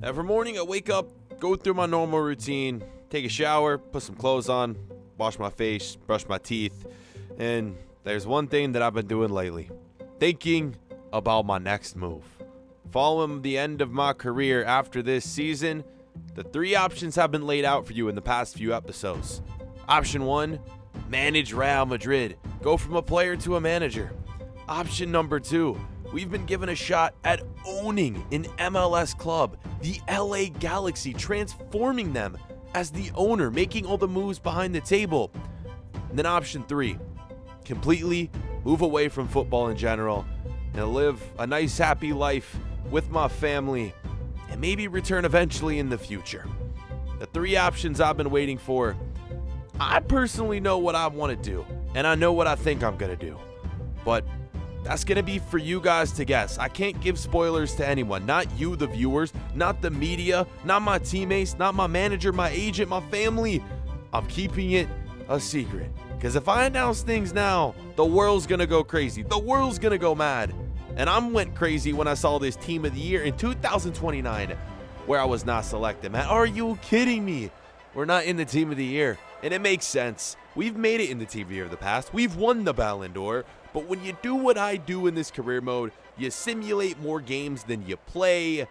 Every morning I wake up, go through my normal routine, take a shower, put some clothes on, wash my face, brush my teeth, and there's one thing that I've been doing lately. Thinking about my next move. Following the end of my career after this season, the three options have been laid out for you in the past few episodes. Option 1, manage Real Madrid. Go from a player to a manager. Option number 2, we've been given a shot at owning an MLS club, the LA Galaxy, transforming them as the owner, making all the moves behind the table. And then option 3, completely move away from football in general and live a nice, happy life with my family and maybe return eventually in the future. The three options I've been waiting for. I personally know what I want to do, and I know what I think I'm going to do. But that's going to be for you guys to guess. I can't give spoilers to anyone. Not you, the viewers, not the media, not my teammates, not my manager, my agent, my family. I'm keeping it a secret. Because if I announce things now, the world's going to go crazy. The world's going to go mad. And I went crazy when I saw this Team of the Year in 2029, where I was not selected. Man, are you kidding me? We're not in the Team of the Year. And it makes sense. We've made it in the Team of the Year of the past. We've won the Ballon d'Or. But when you do what I do in this career mode, you simulate more games than you play.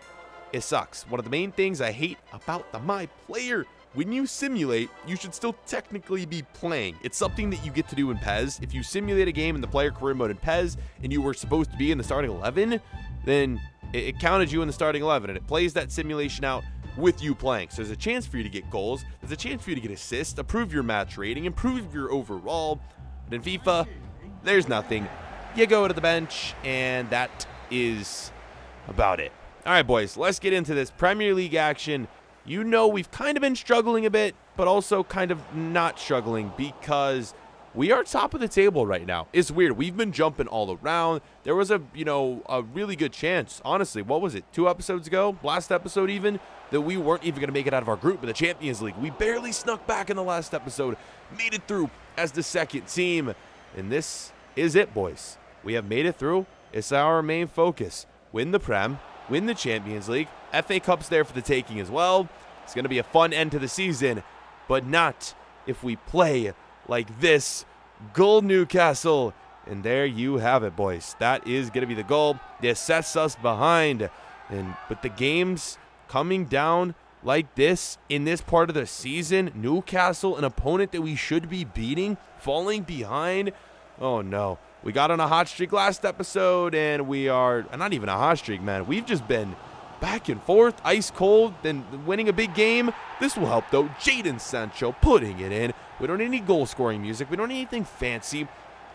It sucks. One of the main things I hate about the My Player, when you simulate, you should still technically be playing. It's something that you get to do in PES. If you simulate a game in the player career mode in PES and you were supposed to be in the starting 11, then it counted you in the starting 11 and it plays that simulation out with you playing. So there's a chance for you to get goals. There's a chance for you to get assists, improve your match rating, improve your overall. But in FIFA, there's nothing. You go to the bench, and that is about it. All right, boys, let's get into this Premier League action. You know we've kind of been struggling a bit, but also kind of not struggling because we are top of the table right now. It's weird. We've been jumping all around. There was a really good chance, honestly. What was it, 2 episodes ago, last episode even, that we weren't even going to make it out of our group in the Champions League. We barely snuck back in the last episode, made it through as the second team. And this is it, boys. We have made it through. It's our main focus. Win the Prem, win the Champions League. FA Cup's there for the taking as well. It's going to be a fun end to the season, but not if we play like this. Goal Newcastle. And there you have it, boys. That is going to be the goal. This sets us behind. And with the games coming down like this in this part of the season, Newcastle, an opponent that we should be beating, falling behind. Oh no. We got on a hot streak last episode, and we are not even a hot streak, man. We've just been back and forth, ice cold, then winning a big game. This will help, though. Jadon Sancho putting it in. We don't need any goal-scoring music. We don't need anything fancy.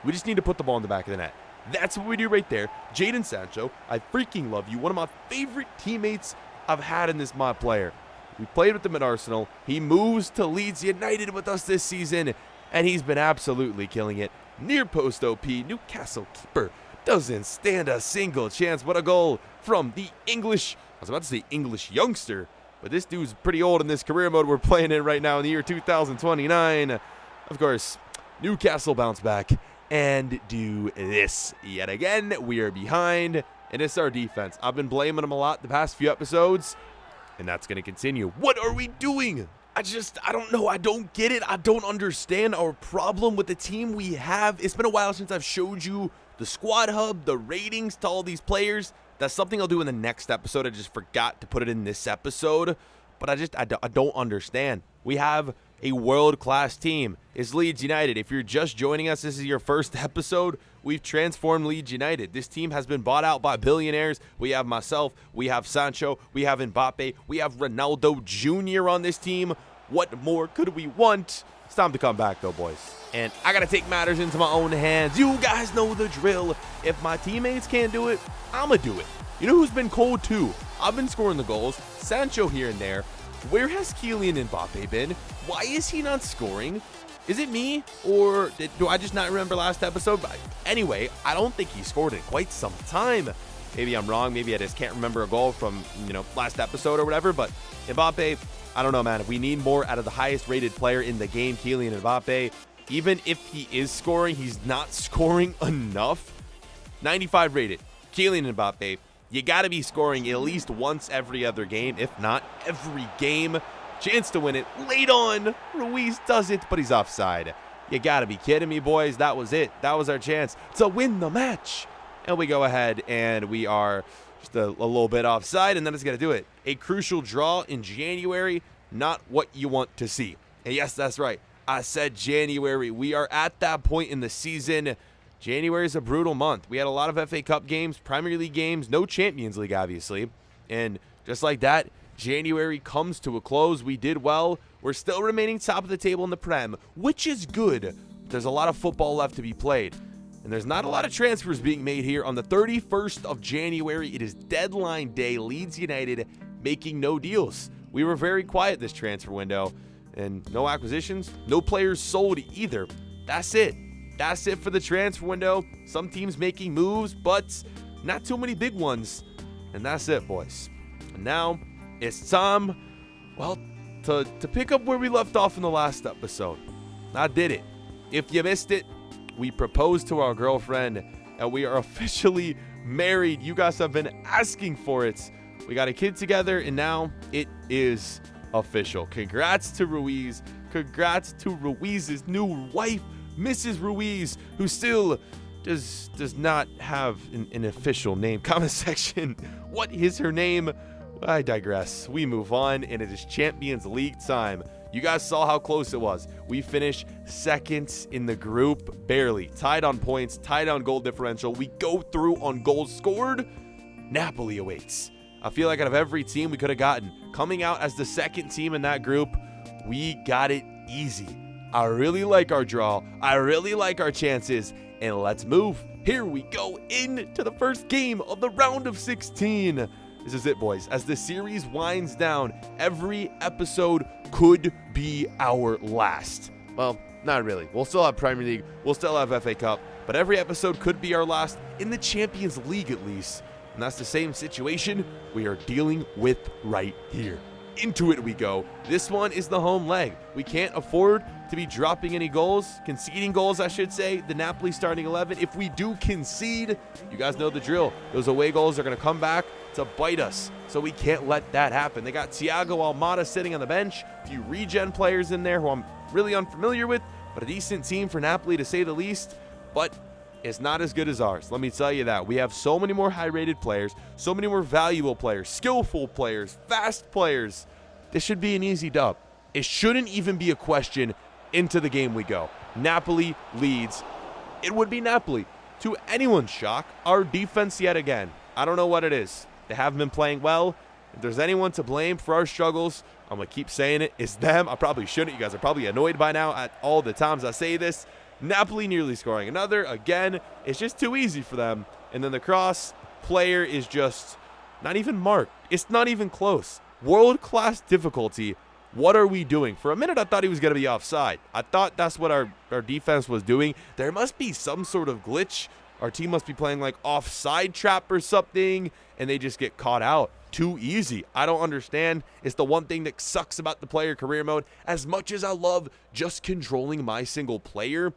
We just need to put the ball in the back of the net. That's what we do right there. Jadon Sancho, I freaking love you. One of my favorite teammates I've had in this My Player. We played with him at Arsenal. He moves to Leeds United with us this season, and he's been absolutely killing it. Near post OP, Newcastle keeper doesn't stand a single chance. What a goal from the English, I was about to say English youngster, but this dude's pretty old in this career mode we're playing in right now in the year 2029. Of course, Newcastle bounce back and do this yet again. We are behind, and it's our defense. I've been blaming them a lot the past few episodes, and that's going to continue. What are we doing? I don't know. I don't get it. I don't understand our problem with the team we have. It's been a while since I've showed you the squad hub, the ratings to all these players. That's something I'll do in the next episode. I just forgot to put it in this episode. But I don't understand. We have a world-class team. It's Leeds United. If you're just joining us, this is your first episode. We've transformed Leeds United. This team has been bought out by billionaires. We have myself. We have Sancho. We have Mbappe. We have Ronaldo Jr. on this team. What more could we want? It's time to come back, though, boys. And I got to take matters into my own hands. You guys know the drill. If my teammates can't do it, I'm going to do it. You know who's been cold, too? I've been scoring the goals. Sancho here and there. Where has Kylian Mbappe been? Why is he not scoring? Is it me, or do I just not remember last episode? But anyway, I don't think he scored in quite some time. Maybe I'm wrong. Maybe I just can't remember a goal from, last episode or whatever. But Mbappe, I don't know, man. If we need more out of the highest rated player in the game, Kylian Mbappe, even if he is scoring, he's not scoring enough. 95 rated. Kylian Mbappe, You got to be scoring at least once every other game, if not every game. Chance to win it late on. Ruiz does it, but he's offside. You got to be kidding me, boys. That was it. That was our chance to win the match. And we go ahead and we are just a little bit offside, and then it's going to do it. A crucial draw in January, not what you want to see. And yes, that's right. I said January. We are at that point in the season. January is a brutal month. We had a lot of FA Cup games, Premier League games, no Champions League, obviously. And just like that, January comes to a close. We did well. We're still remaining top of the table in the Prem, which is good. There's a lot of football left to be played. And there's not a lot of transfers being made here. On the 31st of January, it is deadline day. Leeds United making no deals. We were very quiet this transfer window. And no acquisitions, no players sold either. That's it. That's it for the transfer window. Some teams making moves, but not too many big ones. And that's it, boys. And now it's time, well, to pick up where we left off in the last episode. I did it. If you missed it, we proposed to our girlfriend and we are officially married. You guys have been asking for it. We got a kid together and now it is official. Congrats to Ruiz. Congrats to Ruiz's new wife, Mrs. Ruiz, who still does not have an official name. Comment section, what is her name? I digress. We move on, and it is Champions League time. You guys saw how close it was. We finished second in the group, barely. Tied on points, tied on goal differential. We go through on goals scored. Napoli awaits. I feel like out of every team we could have gotten, coming out as the second team in that group, we got it easy. I really like our draw. I really like our chances. And let's move. Here we go into the first game of the round of 16. This is it, boys. As the series winds down, every episode could be our last. Well, not really. We'll still have Premier League. We'll still have FA Cup. But every episode could be our last in the Champions League at least. And that's the same situation we are dealing with right here. Into it we go. This one is the home leg. We can't afford to be dropping any goals, conceding goals, I should say. The Napoli starting 11. If we do concede, you guys know the drill. Those away goals are going to come back to bite us. So we can't let that happen. They got Thiago Almada sitting on the bench. A few regen players in there who I'm really unfamiliar with, but a decent team for Napoli to say the least. But it's not as good as ours. Let me tell you that. We have so many more high-rated players, so many more valuable players, skillful players, fast players. This should be an easy dub. It shouldn't even be a question. Into the game we go. Napoli, Leeds. It would be Napoli. To anyone's shock, our defense yet again. I don't know what it is. They haven't been playing well. If there's anyone to blame for our struggles, I'm going to keep saying it. It's them. I probably shouldn't. You guys are probably annoyed by now at all the times I say this. Napoli nearly scoring another. Again, it's just too easy for them. And then the cross player is just not even marked. It's not even close. World-class difficulty. What are we doing? For a minute, I thought he was going to be offside. I thought that's what our defense was doing. There must be some sort of glitch. Our team must be playing like offside trap or something, and they just get caught out. Too easy. I don't understand. It's the one thing that sucks about the player career mode. As much as I love just controlling my single player,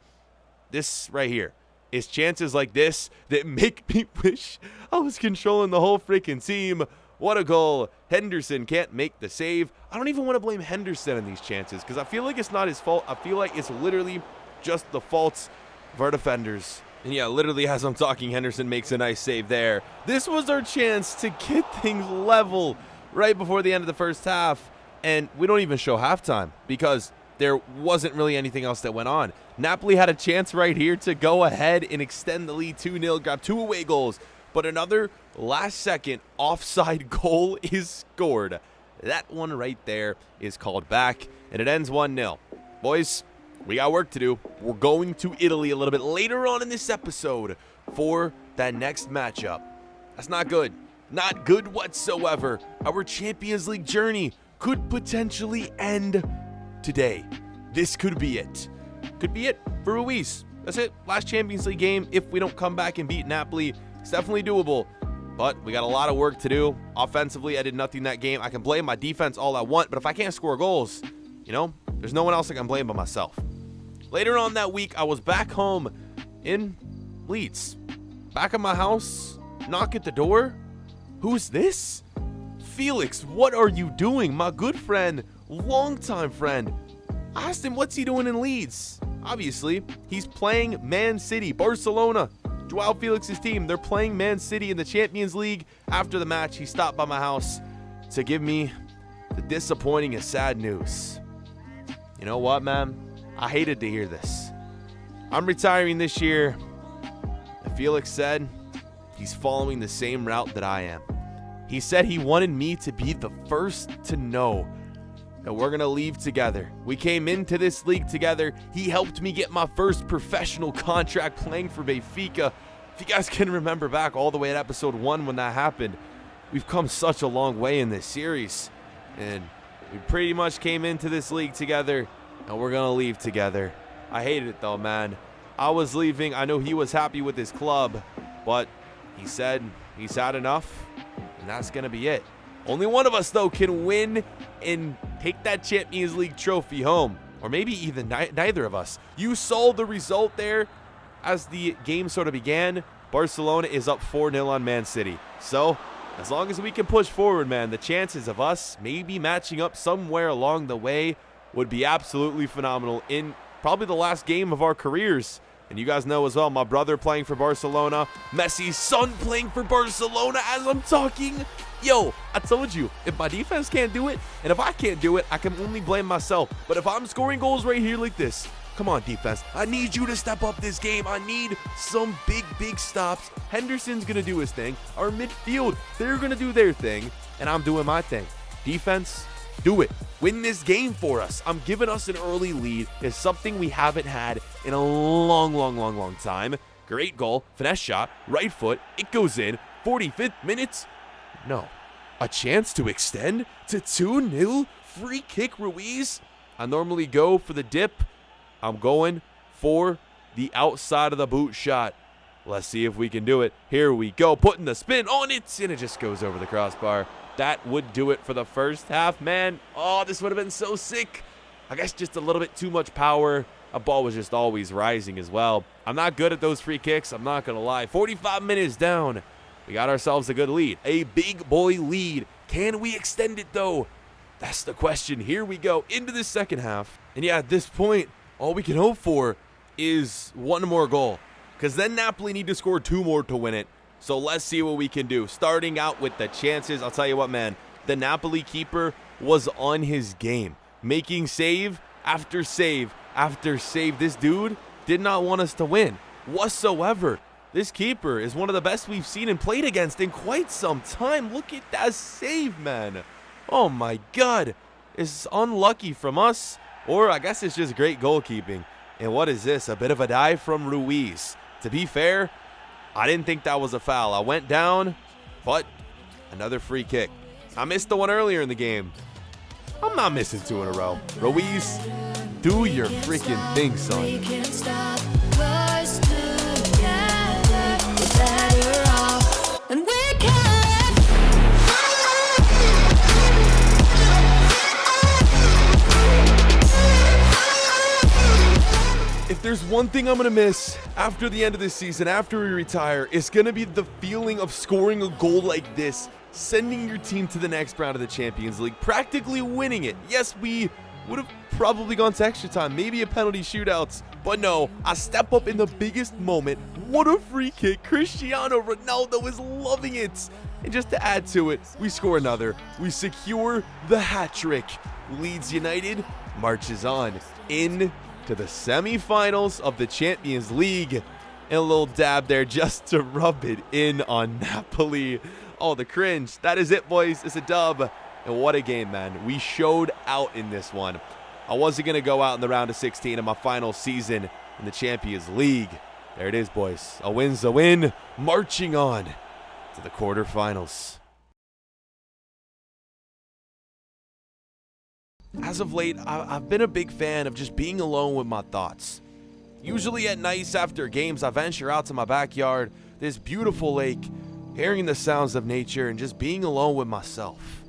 this right here is chances like this that make me wish I was controlling the whole freaking team. What a goal. Henderson can't make the save. I don't even want to blame Henderson in these chances because I feel like it's not his fault. I feel like it's literally just the faults of our defenders. And yeah, literally as I'm talking, Henderson makes a nice save there. This was our chance to get things level right before the end of the first half. And we don't even show halftime because there wasn't really anything else that went on. Napoli had a chance right here to go ahead and extend the lead 2-0, grab 2 away goals. But another last-second offside goal is scored. That one right there is called back, and it ends 1-0. Boys, we got work to do. We're going to Italy a little bit later on in this episode for that next matchup. That's not good. Not good whatsoever. Our Champions League journey could potentially end today. This could be it. Could be it for Ruiz. That's it. Last Champions League game. If we don't come back and beat Napoli, it's definitely doable, but we got a lot of work to do. Offensively, I did nothing that game. I can blame my defense all I want, but if I can't score goals, you know, there's no one else I can blame but myself. Later on that week, I was back home in Leeds. Back at my house, knock at the door. Who's this? Felix, what are you doing? My good friend, longtime friend. I asked him what's he doing in Leeds. Obviously, he's playing Man City, Barcelona. Joao Felix's team, they're playing Man City in the Champions League. After the match, he stopped by my house to give me the disappointing and sad news. You know what, man? I hated to hear this. I'm retiring this year. And Felix said he's following the same route that I am. He said he wanted me to be the first to know that we're going to leave together. We came into this league together. He helped me get my first professional contract playing for Benfica. If you guys can remember back all the way at episode 1 when that happened, we've come such a long way in this series. And we pretty much came into this league together, and we're going to leave together. I hated it though, man. I was leaving. I know he was happy with his club, but he said he's had enough, and that's going to be it. Only one of us, though, can win and take that Champions League trophy home. Or maybe even neither of us. You saw the result there as the game sort of began. Barcelona is up 4-0 on Man City. So, as long as we can push forward, man, the chances of us maybe matching up somewhere along the way would be absolutely phenomenal in probably the last game of our careers. And you guys know as well, my brother playing for Barcelona, Messi's son playing for Barcelona as I'm talking. Yo, I told you, if my defense can't do it, and if I can't do it, I can only blame myself. But if I'm scoring goals right here like this, come on, defense. I need you to step up this game. I need some big stops. Henderson's going to do his thing. Our midfield, they're going to do their thing, and I'm doing my thing. Defense, do it. Win this game for us. I'm giving us an early lead. It's something we haven't had in a long time. Great goal, finesse shot, right foot. It goes in. 45th minutes. No. A chance to extend to 2-0. Free kick, Ruiz. I normally go for the dip. I'm going for the outside of the boot shot. Let's see if we can do it. Here we go. Putting the spin on it, and it just goes over the crossbar. That would do it for the first half, man. Oh, this would have been so sick. I guess just a little bit too much power. A ball was just always rising as well. I'm not good at those free kicks. I'm not going to lie. 45 minutes down. We got ourselves a good lead. A big boy lead. Can we extend it, though? That's the question. Here we go into the second half. And yeah, at this point, all we can hope for is one more goal. Because then Napoli need to score 2 more to win it. So let's see what we can do. Starting out with the chances, I'll tell you what, man. The Napoli keeper was on his game. Making save after save after save. This dude did not want us to win whatsoever. This keeper is one of the best we've seen and played against in quite some time. Look at that save, man. Oh, my God. It's unlucky from us, or I guess it's just great goalkeeping. And what is this? A bit of a dive from Ruiz. To be fair, I didn't think that was a foul. I went down, but another free kick. I missed the one earlier in the game. I'm not missing 2 in a row. Ruiz, do your freaking thing, son. We can't stop us together. We're better off, and we can. If there's one thing I'm going to miss after the end of this season, after we retire, it's going to be the feeling of scoring a goal like this, sending your team to the next round of the Champions League, practically winning it. Yes, we would have probably gone to extra time, maybe a penalty shootouts, but no, I step up in the biggest moment. What a free kick. Cristiano Ronaldo is loving it. And just to add to it, we score another. We secure the hat trick. Leeds United marches on in to the semifinals of the Champions League. And a little dab there just to rub it in on Napoli. Oh, the cringe. That is it, boys. It's a dub. And what a game, man. We showed out in this one. I wasn't going to go out in the round of 16 of my final season in the Champions League. There it is, boys. A win's a win. Marching on to the quarterfinals. As of late, I've been a big fan of just being alone with my thoughts. Usually at nights after games, I venture out to my backyard, this beautiful lake, hearing the sounds of nature and just being alone with myself.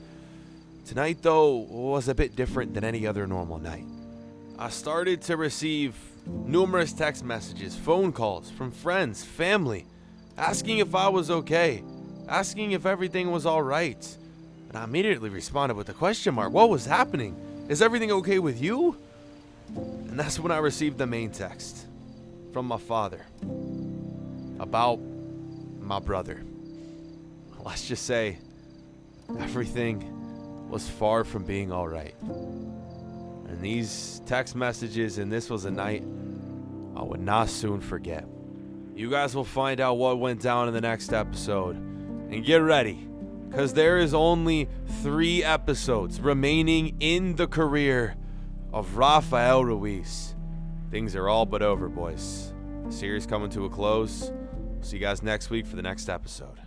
Tonight, though, was a bit different than any other normal night. I started to receive numerous text messages, phone calls from friends, family, asking if I was okay, asking if everything was all right. And I immediately responded with a question mark. What was happening? Is everything okay with you? And that's when I received the main text from my father about my brother. Let's just say everything was far from being all right. And these text messages, and this was a night I would not soon forget. You guys will find out what went down in the next episode. And get ready, because there is only 3 episodes remaining in the career of Rafael Ruis. Things are all but over, boys. The series coming to a close. See you guys next week for the next episode.